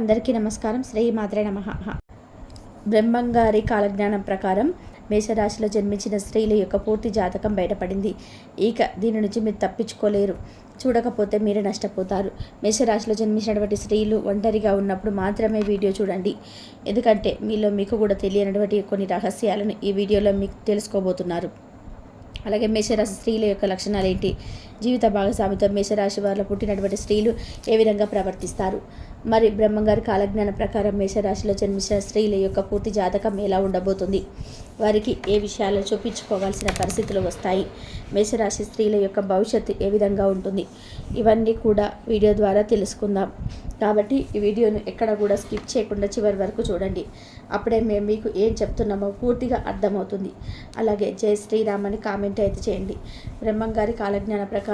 అందరికీ నమస్కారం. శ్రీమాత్రే నమః. బ్రహ్మంగారి కాలజ్ఞానం ప్రకారం మేషరాశిలో జన్మించిన స్త్రీల యొక్క పూర్తి జాతకం బయటపడింది. ఇక దీని నుంచి మీరు తప్పించుకోలేరు. చూడకపోతే మీరే నష్టపోతారు. మేషరాశిలో జన్మించినటువంటి స్త్రీలు ఒంటరిగా ఉన్నప్పుడు మాత్రమే వీడియో చూడండి. ఎందుకంటే మీకు కూడా తెలియనటువంటి కొన్ని రహస్యాలను ఈ వీడియోలో మీకు తెలుసుకోబోతున్నారు. అలాగే మేషరాశి స్త్రీల యొక్క లక్షణాలు ఏంటి, జీవిత భాగస్వామితో మేషరాశి వారిలో పుట్టినటువంటి స్త్రీలు ఏ విధంగా ప్రవర్తిస్తారు, మరి బ్రహ్మంగారి కాలజ్ఞానం ప్రకారం మేషరాశిలో జన్మించిన స్త్రీల యొక్క పూర్తి జాతకం ఎలా ఉండబోతుంది, వారికి ఏ విషయాలు చూపించుకోవాల్సిన పరిస్థితులు వస్తాయి, మేషరాశి స్త్రీల యొక్క భవిష్యత్తు ఏ విధంగా ఉంటుంది, ఇవన్నీ కూడా వీడియో ద్వారా తెలుసుకుందాం. కాబట్టి ఈ వీడియోను ఎక్కడ కూడా స్కిప్ చేయకుండా చివరి వరకు చూడండి. అప్పుడే మేము మీకు ఏం చెప్తున్నామో పూర్తిగా అర్థమవుతుంది. అలాగే జై శ్రీరామ్ అని కామెంట్ అయితే చేయండి. బ్రహ్మంగారి కాలజ్ఞాన ప్రకారం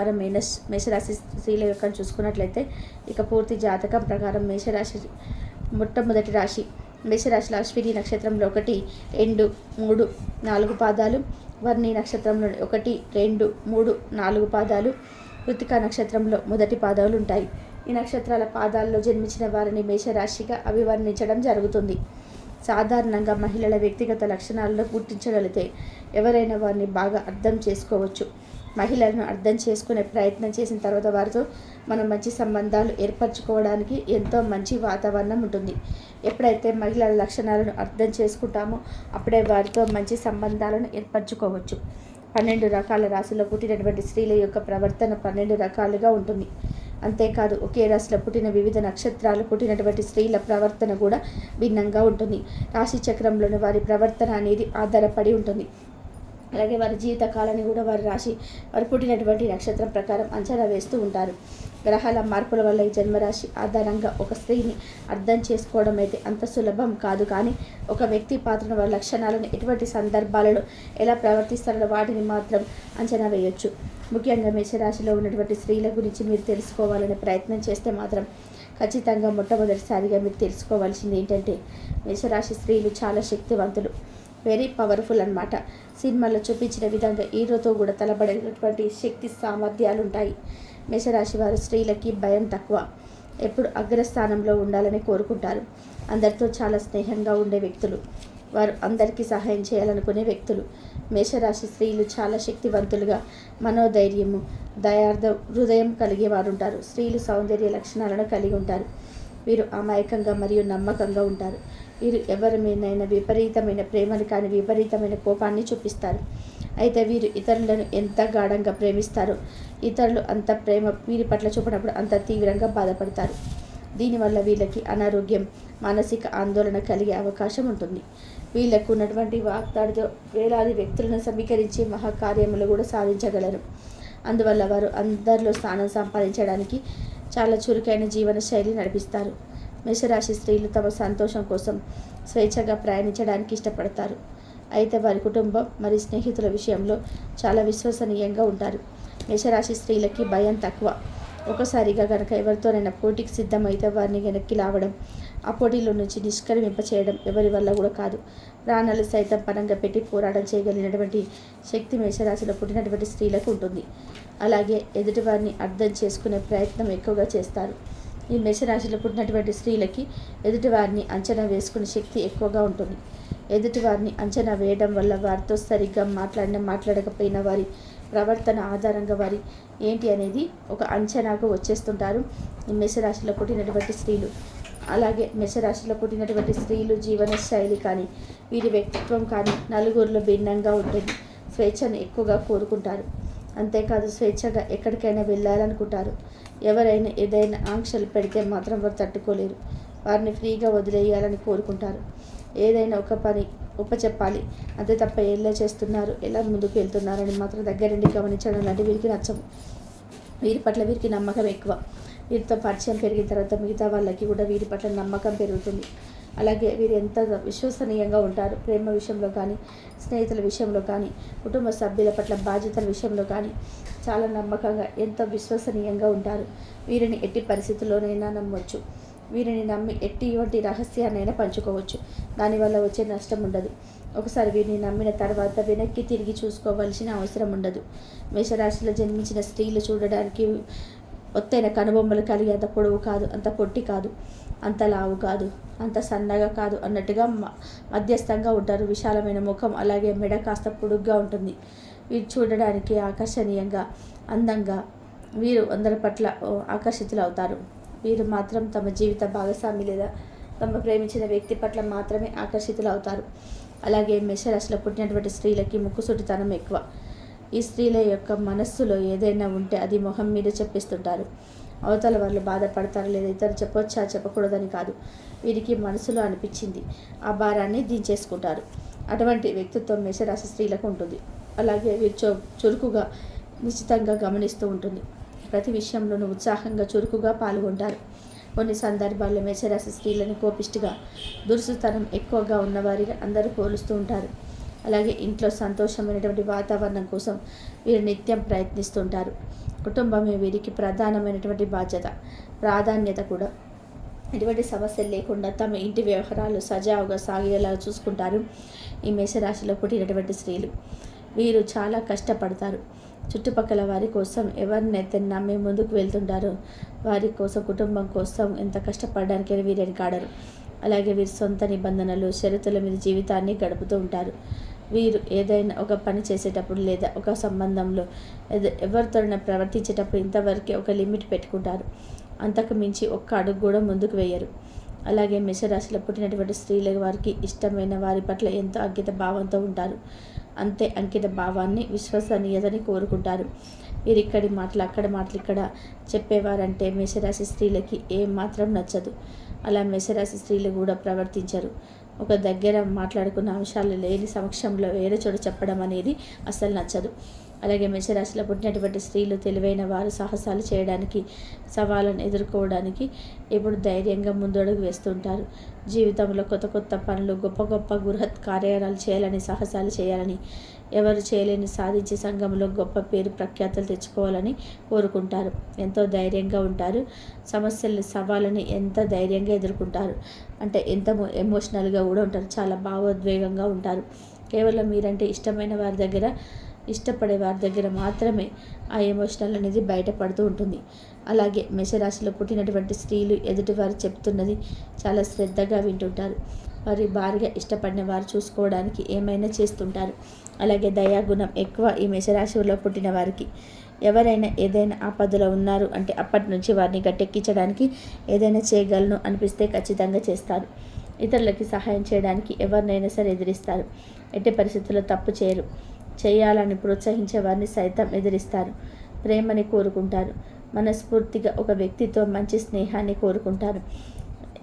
మేషరాశి స్త్రీల యొక్క చూసుకున్నట్లయితే ఇక పూర్తి జాతకం ప్రకారం మేషరాశి మొట్టమొదటి రాశి మేషరాశిలో అశ్విని నక్షత్రంలో 1, 2, 3, 4 పాదాలు, వర్ణి నక్షత్రంలో 1, 2, 3, 4 పాదాలు, కృతికా నక్షత్రంలో మొదటి పాదాలు ఉంటాయి. ఈ నక్షత్రాల పాదాల్లో జన్మించిన వారిని మేషరాశిగా అభివర్ణించడం జరుగుతుంది. సాధారణంగా మహిళల వ్యక్తిగత లక్షణాలను గుర్తించగలిగితే ఎవరైనా వారిని బాగా అర్థం చేసుకోవచ్చు. మహిళలను అర్థం చేసుకునే ప్రయత్నం చేసిన తర్వాత వారితో మనం మంచి సంబంధాలు ఏర్పరచుకోవడానికి ఎంతో మంచి వాతావరణం ఉంటుంది. ఎప్పుడైతే మహిళల లక్షణాలను అర్థం చేసుకుంటామో అప్పుడే వారితో మంచి సంబంధాలను ఏర్పరచుకోవచ్చు. 12 రకాల రాశుల్లో పుట్టినటువంటి స్త్రీల యొక్క ప్రవర్తన 12 రకాలుగా ఉంటుంది. అంతేకాదు ఒకే రాశిలో పుట్టిన వివిధ నక్షత్రాలు పుట్టినటువంటి స్త్రీల ప్రవర్తన కూడా భిన్నంగా ఉంటుంది. రాశి చక్రంలోని వారి ప్రవర్తన అనేది ఆధారపడి ఉంటుంది. అలాగే వారి జీవిత కాలాన్ని కూడా వారు పుట్టినటువంటి నక్షత్రం ప్రకారం అంచనా వేస్తూ ఉంటారు. గ్రహాల మార్పుల వల్ల ఈ జన్మరాశి ఆధారంగా ఒక స్త్రీని అర్థం చేసుకోవడం అయితే అంత సులభం కాదు. కానీ ఒక వ్యక్తి పాత్రను వారి లక్షణాలను ఎటువంటి సందర్భాలలో ఎలా ప్రవర్తిస్తారో వాటిని మాత్రం అంచనా వేయొచ్చు. ముఖ్యంగా మేషరాశిలో ఉన్నటువంటి స్త్రీల గురించి మీరు తెలుసుకోవాలనే ప్రయత్నం చేస్తే మాత్రం ఖచ్చితంగా మొట్టమొదటిసారిగా మీరు తెలుసుకోవాల్సింది ఏంటంటే మేషరాశి స్త్రీలు చాలా శక్తివంతులు, వెరీ పవర్ఫుల్ అన్నమాట. సినిమాలో చూపించిన విధంగా హీరోతో కూడా తలబడేటటువంటి శక్తి సామర్థ్యాలు ఉంటాయి. మేషరాశి వారు స్త్రీలకి భయం తక్కువ, ఎప్పుడు అగ్రస్థానంలో ఉండాలని కోరుకుంటారు. అందరితో చాలా స్నేహంగా ఉండే వ్యక్తులు, వారు అందరికీ సహాయం చేయాలనుకునే వ్యక్తులు. మేషరాశి స్త్రీలు చాలా శక్తివంతులుగా, మనోధైర్యము, దయార్థ హృదయం కలిగే వారు ఉంటారు. స్త్రీలు సౌందర్య లక్షణాలను కలిగి ఉంటారు. వీరు అమాయకంగా మరియు నమ్మకంగా ఉంటారు. వీరు ఎవరి మీదైనా విపరీతమైన ప్రేమను కానీ విపరీతమైన కోపాన్ని చూపిస్తారు. అయితే వీరు ఇతరులను ఎంత గాఢంగా ప్రేమిస్తారో ఇతరులు అంత ప్రేమ వీరి పట్ల చూపినప్పుడు అంత తీవ్రంగా బాధపడతారు. దీనివల్ల వీళ్ళకి అనారోగ్యం, మానసిక ఆందోళన కలిగే అవకాశం ఉంటుంది. వీళ్ళకు ఉన్నటువంటి వాగ్దాడితో వేలాది వ్యక్తులను సమీకరించి మహాకార్యములు కూడా సాధించగలరు. అందువల్ల వారు అందరిలో స్థానం సంపాదించడానికి చాలా చురుకైన జీవన శైలి నడిపిస్తారు. మేషరాశి స్త్రీలు తమ సంతోషం కోసం స్వేచ్ఛగా ప్రయాణించడానికి ఇష్టపడతారు. అయితే వారి కుటుంబం మరియు స్నేహితుల విషయంలో చాలా విశ్వసనీయంగా ఉంటారు. మేషరాశి స్త్రీలకి భయం తక్కువ. ఒకసారిగా కనుక ఎవరితోనైనా పోటీకి సిద్ధమైతే వారిని వెనక్కి లావడం, ఆ పోటీలో నుంచి నిష్క్రమింపచేయడం ఎవరి వల్ల కూడా కాదు. ప్రాణాలు సైతం పణంగా పెట్టి పోరాటం చేయగలిగినటువంటి శక్తి మేషరాశిలో పుట్టినటువంటి స్త్రీలకు ఉంటుంది. అలాగే ఎదుటివారిని అర్థం చేసుకునే ప్రయత్నం ఎక్కువగా చేస్తారు. ఈ మేషరాశిలో పుట్టినటువంటి స్త్రీలకి ఎదుటివారిని అంచనా వేసుకునే శక్తి ఎక్కువగా ఉంటుంది. ఎదుటివారిని అంచనా వేయడం వల్ల వారితో సరిగ్గా మాట్లాడకపోయినా వారి ప్రవర్తన ఆధారంగా వారి ఏంటి అనేది ఒక అంచనాకు వచ్చేస్తుంటారు ఈ మేషరాశిలో పుట్టినటువంటి స్త్రీలు. అలాగే మేషరాశిలో పుట్టినటువంటి స్త్రీలు జీవన శైలి కానీ వీరి వ్యక్తిత్వం కానీ నలుగురిలో భిన్నంగా ఉంటుంది. స్వేచ్ఛను ఎక్కువగా కోరుకుంటారు. అంతేకాదు స్వేచ్ఛగా ఎక్కడికైనా వెళ్ళాలనుకుంటారు. ఎవరైనా ఏదైనా ఆంక్షలు పెడితే మాత్రం వారు తట్టుకోలేరు. వారిని ఫ్రీగా వదిలేయాలని కోరుకుంటారు. ఏదైనా ఒక పని ఉపచెప్పాలి, అంతే తప్ప ఎలా చేస్తున్నారు, ఎలా ముందుకు వెళ్తున్నారని మాత్రం దగ్గరుండి గమనించడం లాంటి వీరికి నచ్చవు. వీరి పట్ల వీరికి నమ్మకం ఎక్కువ. వీరితో పరిచయం పెరిగిన తర్వాత మిగతా వాళ్ళకి కూడా వీరి పట్ల నమ్మకం పెరుగుతుంది. అలాగే వీరు ఎంత విశ్వసనీయంగా ఉంటారు. ప్రేమ విషయంలో కానీ, స్నేహితుల విషయంలో కానీ, కుటుంబ సభ్యుల పట్ల బాధ్యతల విషయంలో కానీ చాలా నమ్మకంగా ఎంతో విశ్వసనీయంగా ఉంటారు. వీరిని ఎట్టి పరిస్థితుల్లోనైనా నమ్మవచ్చు. వీరిని నమ్మి ఎటువంటి రహస్యాన్నైనా పంచుకోవచ్చు. దానివల్ల వచ్చే నష్టం ఉండదు. ఒకసారి వీరిని నమ్మిన తర్వాత వెనక్కి తిరిగి చూసుకోవాల్సిన అవసరం ఉండదు. మేషరాశిలో జన్మించిన స్త్రీలు చూడడానికి ఒత్తైన కనుబొమ్మలు కలిగి అంత పొడవు కాదు, అంత పొట్టి కాదు. అంత లావు కాదు, అంత సన్నగా కాదు అన్నట్టుగా మధ్యస్థంగా ఉంటారు. విశాలమైన ముఖం, అలాగే మెడ కాస్త పొడుగ్గా ఉంటుంది. వీరు చూడడానికి ఆకర్షణీయంగా, అందంగా, వీరు అందరి పట్ల ఆకర్షితులవుతారు. వీరు మాత్రం తమ జీవిత భాగస్వామి లేదా తమ ప్రేమించిన వ్యక్తి పట్ల మాత్రమే ఆకర్షితులవుతారు. అలాగే మేషరాశిలో పుట్టినటువంటి స్త్రీలకి ముక్కుసూటితనం ఎక్కువ. ఈ స్త్రీల యొక్క మనస్సులో ఏదైనా ఉంటే అది మొహం మీద చెప్పిస్తుంటారు. అవతల వాళ్ళు బాధపడతారు లేదా ఇతరు చెప్పొచ్చా చెప్పకూడదని కాదు, వీరికి మనసులో అనిపించింది ఆ భారాన్ని దించేసుకుంటారు. అటువంటి వ్యక్తిత్వం మేషరాశి స్త్రీలకు ఉంటుంది. అలాగే వీరు చురుకుగా, నిశ్చితంగా గమనిస్తూ ఉంటుంది. ప్రతి విషయంలోనూ ఉత్సాహంగా, చురుకుగా పాల్గొంటారు. కొన్ని సందర్భాల్లో మేషరాశి స్త్రీలను కోపిష్టిగా, దురుసుతనం ఎక్కువగా ఉన్నవారిగా అందరూ పోలుస్తూ ఉంటారు. అలాగే ఇంట్లో సంతోషమైనటువంటి వాతావరణం కోసం వీరు నిత్యం ప్రయత్నిస్తుంటారు. కుటుంబమే వీరికి ప్రధానమైనటువంటి ప్రాధాన్యత కూడా. ఎటువంటి సమస్యలు లేకుండా తమ ఇంటి వ్యవహారాలు సజావుగా సాగేలా చూసుకుంటారు ఈ మేషరాశిలో పుట్టినటువంటి స్త్రీలు. వీరు చాలా కష్టపడతారు. చుట్టుపక్కల వారి కోసం ఎవరినైతే నమ్మి ముందుకు వెళ్తుంటారో వారి కోసం, కుటుంబం కోసం ఎంత కష్టపడడానికి వీరిని కాడరు. అలాగే వీరు సొంత నిబంధనలు, షరతుల మీద జీవితాన్ని గడుపుతూ ఉంటారు. వీరు ఏదైనా ఒక పని చేసేటప్పుడు లేదా ఒక సంబంధంలో ఎవరితోనైనా ప్రవర్తించేటప్పుడు ఇంతవరకే ఒక లిమిట్ పెట్టుకుంటారు. అంతకు మించి ఒక్క అడుగు కూడా ముందుకు వేయరు. అలాగే మేషరాశిలో పుట్టినటువంటి స్త్రీల వారికి ఇష్టమైన వారి పట్ల ఎంతో అంకిత భావంతో ఉంటారు. అంతే అంకిత భావాన్ని, విశ్వసనీయతని కోరుకుంటారు. వీరిక్కడి మాటలు అక్కడ మాటలు ఇక్కడ చెప్పేవారంటే మేషరాశి స్త్రీలకి ఏమాత్రం నచ్చదు. అలా మేషరాశి స్త్రీలు కూడా ప్రవర్తించరు. ఒక దగ్గర మాట్లాడుకున్న అంశాలు లేని సమక్షంలో వేరే చోట చెప్పడం అనేది అస్సలు నచ్చదు. అలాగే మేషరాశిలో పుట్టినటువంటి స్త్రీలు తెలివైన వారు, సాహసాలు చేయడానికి, సవాళ్ళను ఎదుర్కోవడానికి ఎప్పుడు ధైర్యంగా ముందడుగు వేస్తుంటారు. జీవితంలో కొత్త కొత్త పనులు, గొప్ప గొప్ప బృహత్ కార్యాలు చేయాలని, సాహసాలు చేయాలని, ఎవరు చేయలేని సాధించే సంఘంలో గొప్ప పేరు ప్రఖ్యాతలు తెచ్చుకోవాలని కోరుకుంటారు. ఎంతో ధైర్యంగా ఉంటారు. సమస్యల్ని, సవాళ్ళని ఎంత ధైర్యంగా ఎదుర్కొంటారు అంటే ఎంత ఎమోషనల్గా కూడా ఉంటారు. చాలా భావోద్వేగంగా ఉంటారు. కేవలం మీరంటే ఇష్టమైన వారి దగ్గర, ఇష్టపడే వారి దగ్గర మాత్రమే ఆ ఎమోషనల్ అనేది బయటపడుతూ ఉంటుంది. అలాగే మేషరాశిలో పుట్టినటువంటి స్త్రీలు ఎదుటివారు చెప్తున్నది చాలా శ్రద్ధగా వింటుంటారు. వారి భారీగా ఇష్టపడిన వారు చూసుకోవడానికి ఏమైనా చేస్తుంటారు. అలాగే దయాగుణం ఎక్కువ ఈ మేషరాశిలో పుట్టిన వారికి. ఎవరైనా ఏదైనా ఆపదలో ఉన్నారు అంటే అప్పటి నుంచి వారిని గట్టెక్కించడానికి ఏదైనా చేయగలను అనిపిస్తే ఖచ్చితంగా చేస్తారు. ఇతరులకి సహాయం చేయడానికి ఎవరినైనా సరే ఎదిరిస్తారు. ఎట్టి పరిస్థితుల్లో తప్పు చేయరు. చేయాలని ప్రోత్సహించే వారిని సైతం ఎదిరిస్తారు. ప్రేమని కోరుకుంటారు. మనస్ఫూర్తిగా ఒక వ్యక్తితో మంచి స్నేహాన్ని కోరుకుంటారు.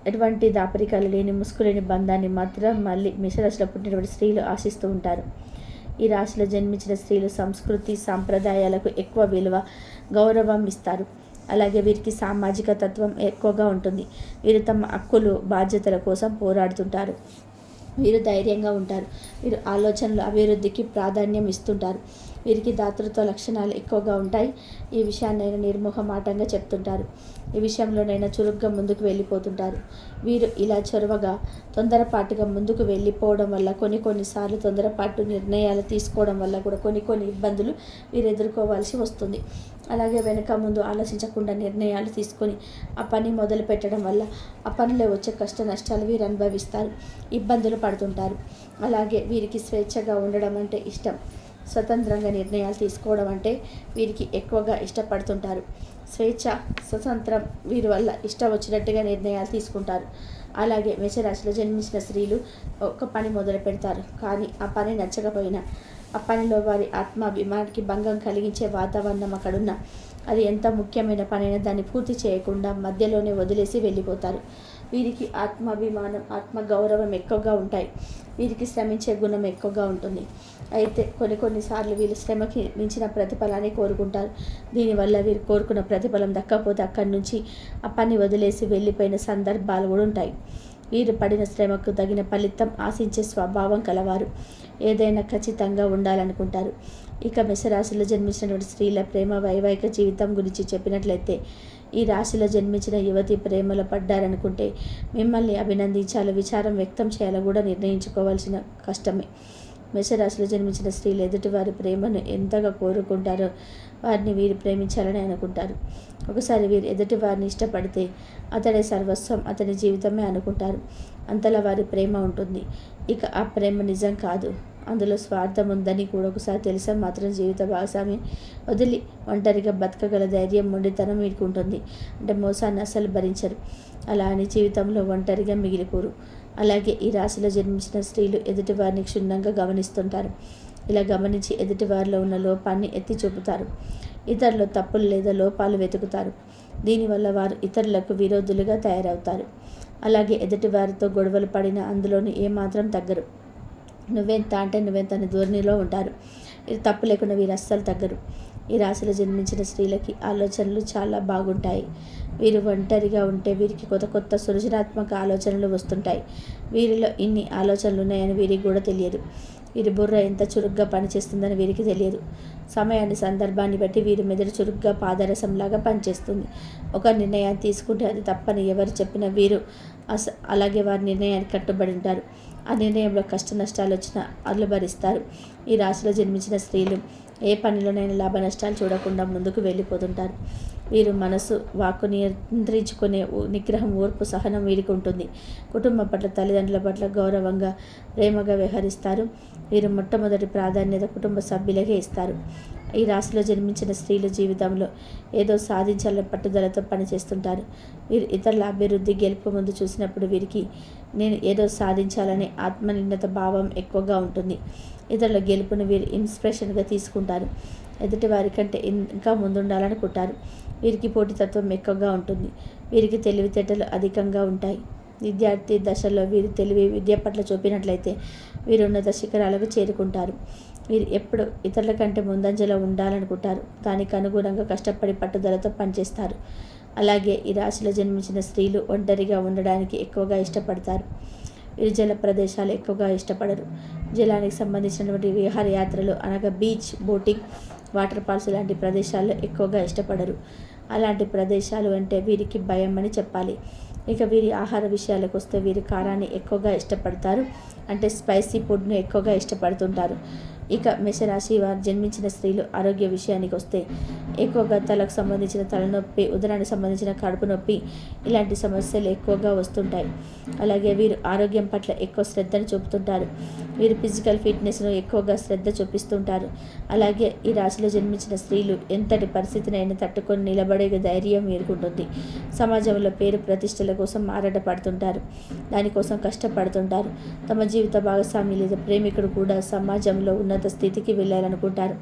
ఎటువంటి దాపరికాలు లేని, ముసుగులేని బంధాన్ని మాత్రం మళ్ళీ మేషరాశిలో పుట్టినటువంటి స్త్రీలు ఆశిస్తూ ఉంటారు. ఈ రాశిలో జన్మించిన స్త్రీలు సంస్కృతి, సాంప్రదాయాలకు ఎక్కువ విలువ, గౌరవం ఇస్తారు. అలాగే వీరికి సామాజిక తత్వం ఎక్కువగా ఉంటుంది. వీరు తమ హక్కులు, బాధ్యతల కోసం పోరాడుతుంటారు. వీరు ధైర్యంగా ఉంటారు. వీరు ఆలోచనల అభివృద్ధికి ప్రాధాన్యం ఇస్తుంటారు. వీరికి దాతృత్వ లక్షణాలు ఎక్కువగా ఉంటాయి. ఈ విషయాన్నైనా నిర్మోహమాటంగా చెప్తుంటారు. ఈ విషయంలోనైనా చురుగ్గా ముందుకు వెళ్ళిపోతుంటారు. వీరు ఇలా చొరవగా, తొందరపాటుగా ముందుకు వెళ్ళిపోవడం వల్ల కొన్నిసార్లు తొందరపాటు నిర్ణయాలు తీసుకోవడం వల్ల కూడా కొన్ని ఇబ్బందులు వీరు ఎదుర్కోవాల్సి వస్తుంది. అలాగే వెనక ముందు ఆలోచించకుండా నిర్ణయాలు తీసుకొని ఆ పని మొదలు పెట్టడం వల్ల ఆ పనిలో వచ్చే కష్ట నష్టాలు వీరు అనుభవిస్తారు, ఇబ్బందులు పడుతుంటారు. అలాగే వీరికి స్వేచ్ఛగా ఉండడం అంటే ఇష్టం. స్వతంత్రంగా నిర్ణయాలు తీసుకోవడం అంటే వీరికి ఎక్కువగా ఇష్టపడుతుంటారు. స్వేచ్ఛ, స్వతంత్రం వీరి వల్ల ఇష్టం వచ్చినట్టుగా నిర్ణయాలు తీసుకుంటారు. అలాగే మేషరాశిలో జన్మించిన స్త్రీలు ఒక పని మొదలు పెడతారు. కానీ ఆ పని నచ్చకపోయినా, ఆ పనిలో వారి ఆత్మాభిమానానికి భంగం కలిగించే వాతావరణం అక్కడున్న, అది ఎంత ముఖ్యమైన పనైనా దాన్ని పూర్తి చేయకుండా మధ్యలోనే వదిలేసి వెళ్ళిపోతారు. వీరికి ఆత్మాభిమానం, ఆత్మగౌరవం ఎక్కువగా ఉంటాయి. వీరికి శ్రమించే గుణం ఎక్కువగా ఉంటుంది. అయితే కొన్నిసార్లు వీళ్ళు శ్రమకి మించిన ప్రతిఫలాన్ని కోరుకుంటారు. దీనివల్ల వీరు కోరుకున్న ప్రతిఫలం దక్కకపోతే అక్కడి నుంచి ఆ పని వదిలేసి వెళ్ళిపోయిన సందర్భాలు కూడా ఉంటాయి. వీరు పడిన శ్రమకు తగిన ఫలితం ఆశించే స్వభావం కలవారు. ఏదైనా ఖచ్చితంగా ఉండాలనుకుంటారు. ఇక మేషరాశిలో జన్మించినటువంటి స్త్రీల ప్రేమ, వైవాహిక జీవితం గురించి చెప్పినట్లయితే, ఈ రాశిలో జన్మించిన యువతి ప్రేమలో పడ్డారనుకుంటే మిమ్మల్ని అభినందించాలో, విచారం వ్యక్తం చేయాలో కూడా నిర్ణయించుకోవాల్సిన కష్టమే. మేషరాశిలో జన్మించిన స్త్రీలు ఎదుటి వారి ప్రేమను ఎంతగా కోరుకుంటారో వారిని వీరు ప్రేమించాలని అనుకుంటారు. ఒకసారి వీరు ఎదుటి వారిని ఇష్టపడితే అతడే సర్వస్వం, అతని జీవితమే అనుకుంటారు. అంతలా వారి ప్రేమ ఉంటుంది. ఇక ఆ ప్రేమ నిజం కాదు, అందులో స్వార్థం ఉందని కూడా ఒకసారి తెలిసా మాత్రం జీవిత భాగస్వామి వదిలి ఒంటరిగా బతకగల ధైర్యం, మొండితనం వీరికి ఉంటుంది. అంటే మోసాన్ని అస్సలు భరించరు. అలా అని జీవితంలో ఒంటరిగా మిగిలిపోరు. అలాగే ఈ రాశిలో జన్మించిన స్త్రీలు ఎదుటివారిని క్షుణ్ణంగా గమనిస్తుంటారు. ఇలా గమనించి ఎదుటివారిలో ఉన్న లోపాన్ని ఎత్తి చూపుతారు. ఇతరుల తప్పులు లేదా లోపాలు వెతుకుతారు. దీనివల్ల వారు ఇతరులకు విరోధులుగా తయారవుతారు. అలాగే ఎదుటివారితో గొడవలు పడినా అందులోని ఏమాత్రం తగ్గరు. నువ్వెంత అంటే నువ్వెంత అనే ధోరణిలో ఉంటారు. ఇది తప్పు లేకుండా వీరు అస్సలు తగ్గరు. ఈ రాశిలో జన్మించిన స్త్రీలకి ఆలోచనలు చాలా బాగుంటాయి. వీరు ఒంటరిగా ఉంటే వీరికి కొత్త కొత్త సృజనాత్మక ఆలోచనలు వస్తుంటాయి. వీరిలో ఇన్ని ఆలోచనలు ఉన్నాయని వీరికి కూడా తెలియదు. వీరి బుర్ర ఎంత చురుగ్గా పనిచేస్తుందని వీరికి తెలియదు. సమయాన్ని, సందర్భాన్ని బట్టి వీరి మెదడు చురుగ్గా పాదరసంలాగా పనిచేస్తుంది. ఒక నిర్ణయాన్ని తీసుకుంటే అది తప్పని ఎవరు చెప్పినా వీరు అలాగే వారి నిర్ణయానికి కట్టుబడి ఉంటారు. ఆ నిర్ణయంలో కష్ట నష్టాలు వచ్చినా అల్లు భరిస్తారు. ఈ రాశిలో జన్మించిన స్త్రీలు ఏ పనిలోనైనా లాభ నష్టాలు చూడకుండా ముందుకు వెళ్ళిపోతుంటారు. వీరు మనసు, వాక్కు నియంత్రించుకునే నిగ్రహం, ఓర్పు, సహనం వీరికి ఉంటుంది. కుటుంబం పట్ల, తల్లిదండ్రుల పట్ల గౌరవంగా, ప్రేమగా వ్యవహరిస్తారు. వీరు మొట్టమొదటి ప్రాధాన్యత కుటుంబ సభ్యులకే ఇస్తారు. ఈ రాశిలో జన్మించిన స్త్రీల జీవితంలో ఏదో సాధించాలని పట్టుదలతో పనిచేస్తుంటారు. వీరు ఇతరుల అభివృద్ధి, గెలుపు ముందు చూసినప్పుడు వీరికి నేను ఏదో సాధించాలనే ఆత్మనిర్ణత భావం ఎక్కువగా ఉంటుంది. ఇతరుల గెలుపును వీరు ఇన్స్పిరేషన్గా తీసుకుంటారు. ఎదుటి వారి కంటే ఇంకా ముందుండాలనుకుంటారు. వీరికి పోటీతత్వం ఎక్కువగా ఉంటుంది. వీరికి తెలివితేటలు అధికంగా ఉంటాయి. విద్యార్థి దశలో వీరు తెలివి, విద్య పట్ల చూపినట్లయితే వీరు ఉన్నత శిఖరాలకు చేరుకుంటారు. వీరు ఎప్పుడు ఇతరుల కంటే ముందంజలో ఉండాలనుకుంటారు. దానికి అనుగుణంగా కష్టపడి పట్టుదలతో పనిచేస్తారు. అలాగే ఈ రాశిలో జన్మించిన స్త్రీలు ఒంటరిగా ఉండడానికి ఎక్కువగా ఇష్టపడతారు. వీరు జల ప్రదేశాలు ఎక్కువగా ఇష్టపడరు. జలానికి సంబంధించినటువంటి విహారయాత్రలు అనగా బీచ్, బోటింగ్, వాటర్ ఫాల్స్ లాంటి ప్రదేశాల్లో ఎక్కువగా ఇష్టపడరు. అలాంటి ప్రదేశాలు అంటే వీరికి భయం అని చెప్పాలి. ఇక వీరి ఆహార విషయాలకు వస్తే వీరు కారాన్ని ఎక్కువగా ఇష్టపడతారు. అంటే స్పైసీ ఫుడ్ను ఎక్కువగా ఇష్టపడుతుంటారు. ఇక మేషరాశి వారు జన్మించిన స్త్రీలు ఆరోగ్య విషయానికి వస్తే ఎక్కువగా తలకు సంబంధించిన తలనొప్పి, ఉదరానికి సంబంధించిన కడుపు నొప్పి ఇలాంటి సమస్యలు ఎక్కువగా వస్తుంటాయి. అలాగే వీరు ఆరోగ్యం పట్ల ఎక్కువ శ్రద్ధను చూపుతుంటారు. వీరు ఫిజికల్ ఫిట్నెస్ను ఎక్కువగా శ్రద్ధ చూపిస్తుంటారు. అలాగే ఈ రాశిలో జన్మించిన స్త్రీలు ఎంతటి పరిస్థితినైనా తట్టుకొని నిలబడే ధైర్యం వీరుకుంటుంది. సమాజంలో పేరు ప్రతిష్టల కోసం ఆరాటపడుతుంటారు. దానికోసం కష్టపడుతుంటారు. తమ జీవిత భాగస్వామి లేదా ప్రేమికుడు కూడా సమాజంలో ఉన్నత స్థితికి వెళ్ళాలనుకుంటారు.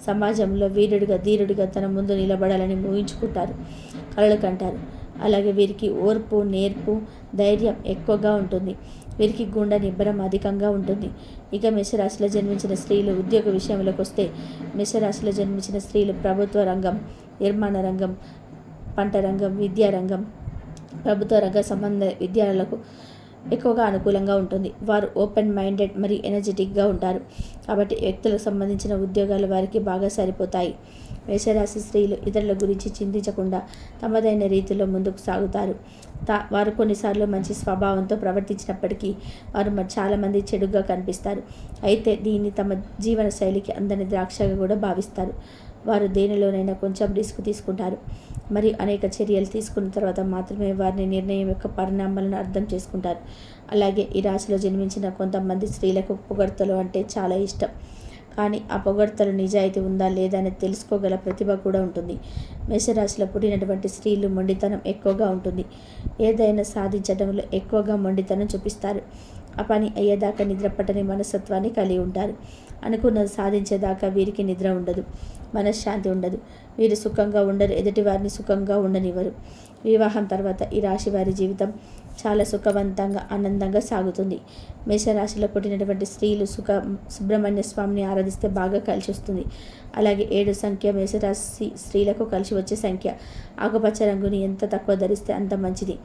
సమాజంలో వీరుడిగా, ధీరుడిగా తన ముందు నిలబడాలని ఊహించుకుంటారు, కలలు కంటారు. అలాగే వీరికి ఓర్పు, నేర్పు, ధైర్యం ఎక్కువగా ఉంటుంది. వీరికి గుండె నిబ్బరం అధికంగా ఉంటుంది. ఇక మేషరాశిలో జన్మించిన స్త్రీలు ఉద్యోగ విషయంలోకి వస్తే మేషరాశిలో జన్మించిన స్త్రీలు ప్రభుత్వ రంగం, నిర్మాణ రంగం, పంట రంగం, విద్యారంగం, ప్రభుత్వ రంగ సంబంధ విద్యాలకు ఎక్కువగా అనుకూలంగా ఉంటుంది. వారు ఓపెన్ మైండెడ్ మరియు ఎనర్జెటిక్గా ఉంటారు. కాబట్టి వ్యక్తులకు సంబంధించిన ఉద్యోగాలు వారికి బాగా సరిపోతాయి. మేషరాశి స్త్రీలు ఇతరుల గురించి చింతించకుండా తమదైన రీతిలో ముందుకు సాగుతారు. వారు కొన్నిసార్లు మంచి స్వభావంతో ప్రవర్తించినప్పటికీ వారు చాలామంది చెడుగా కనిపిస్తారు. అయితే దీన్ని తమ జీవన శైలికి అందని ద్రాక్షగా కూడా భావిస్తారు. వారు దేనిలోనైనా కొంచెం రిస్క్ తీసుకుంటారు. మరియు అనేక చర్యలు తీసుకున్న తర్వాత మాత్రమే వారిని నిర్ణయం యొక్క పరిణామాలను అర్థం చేసుకుంటారు. అలాగే ఈ రాశిలో జన్మించిన కొంతమంది స్త్రీలకు పొగడ్తలు అంటే చాలా ఇష్టం. కానీ ఆ పొగడ్తలు నిజాయితీ ఉందా లేదా అని తెలుసుకోగల ప్రతిభ కూడా ఉంటుంది. మేషరాశిలో పుట్టినటువంటి స్త్రీలు మొండితనం ఎక్కువగా ఉంటుంది. ఏదైనా సాధించడంలో ఎక్కువగా మొండితనం చూపిస్తారు. ఆ పని అయ్యేదాకా నిద్రపట్టని మనస్తత్వాన్ని కలిగి ఉంటారు. అనుకున్నది సాధించేదాకా వీరికి నిద్ర ఉండదు, మనశ్శాంతి ఉండదు. వీరు సుఖంగా ఉండరు, ఎదుటివారిని సుఖంగా ఉండనివ్వరు. వివాహం తర్వాత ఈ రాశి వారి జీవితం చాలా సుఖవంతంగా, ఆనందంగా సాగుతుంది. మేషరాశిలో పుట్టినటువంటి స్త్రీలు సుబ్రహ్మణ్య స్వామిని ఆరాధిస్తే బాగా కలిసి వస్తుంది. అలాగే 7 సంఖ్య మేషరాశి స్త్రీలకు కలిసి వచ్చే సంఖ్య. ఆకుపచ్చ రంగుని ఎంత తక్కువ ధరిస్తే అంత మంచిది.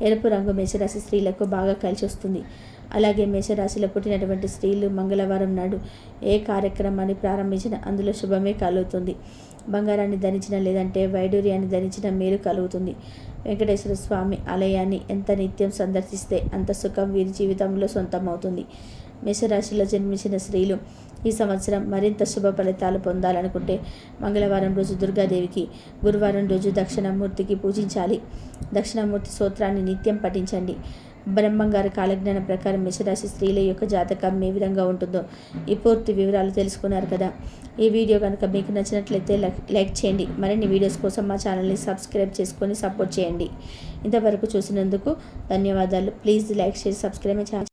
ఎరుపు రంగు మేషరాశి స్త్రీలకు బాగా కలిసి వస్తుంది. అలాగే మేషరాశిలో పుట్టినటువంటి స్త్రీలు మంగళవారం నాడు ఏ కార్యక్రమాన్ని ప్రారంభించినా అందులో శుభమే కలుగుతుంది. బంగారాన్ని ధరించిన లేదంటే వైడూర్యాన్ని ధరించిన మేలు కలుగుతుంది. వెంకటేశ్వర స్వామి ఆలయాన్ని ఎంత నిత్యం సందర్శిస్తే అంత సుఖం వీరి జీవితంలో సొంతమవుతుంది. మేషరాశిలో జన్మించిన స్త్రీలు ఈ సంవత్సరం మరింత శుభ ఫలితాలు పొందాలనుకుంటే మంగళవారం రోజు దుర్గాదేవికి, గురువారం రోజు దక్షిణామూర్తికి పూజించాలి. దక్షిణామూర్తి స్తోత్రాన్ని నిత్యం పఠించండి. బ్రహ్మంగారి కాలజ్ఞానం ప్రకారం మేషరాశి స్త్రీల యొక్క జాతకం ఏ విధంగా ఉంటుందో ఈ పూర్తి వివరాలు తెలుసుకున్నారు కదా. ఈ వీడియో కనుక మీకు నచ్చినట్లయితే లైక్ చేయండి. మరిన్ని వీడియోస్ కోసం మా ఛానల్ని సబ్స్క్రైబ్ చేసుకొని సపోర్ట్ చేయండి. ఇంతవరకు చూసినందుకు ధన్యవాదాలు. Please like, share, subscribe my channel.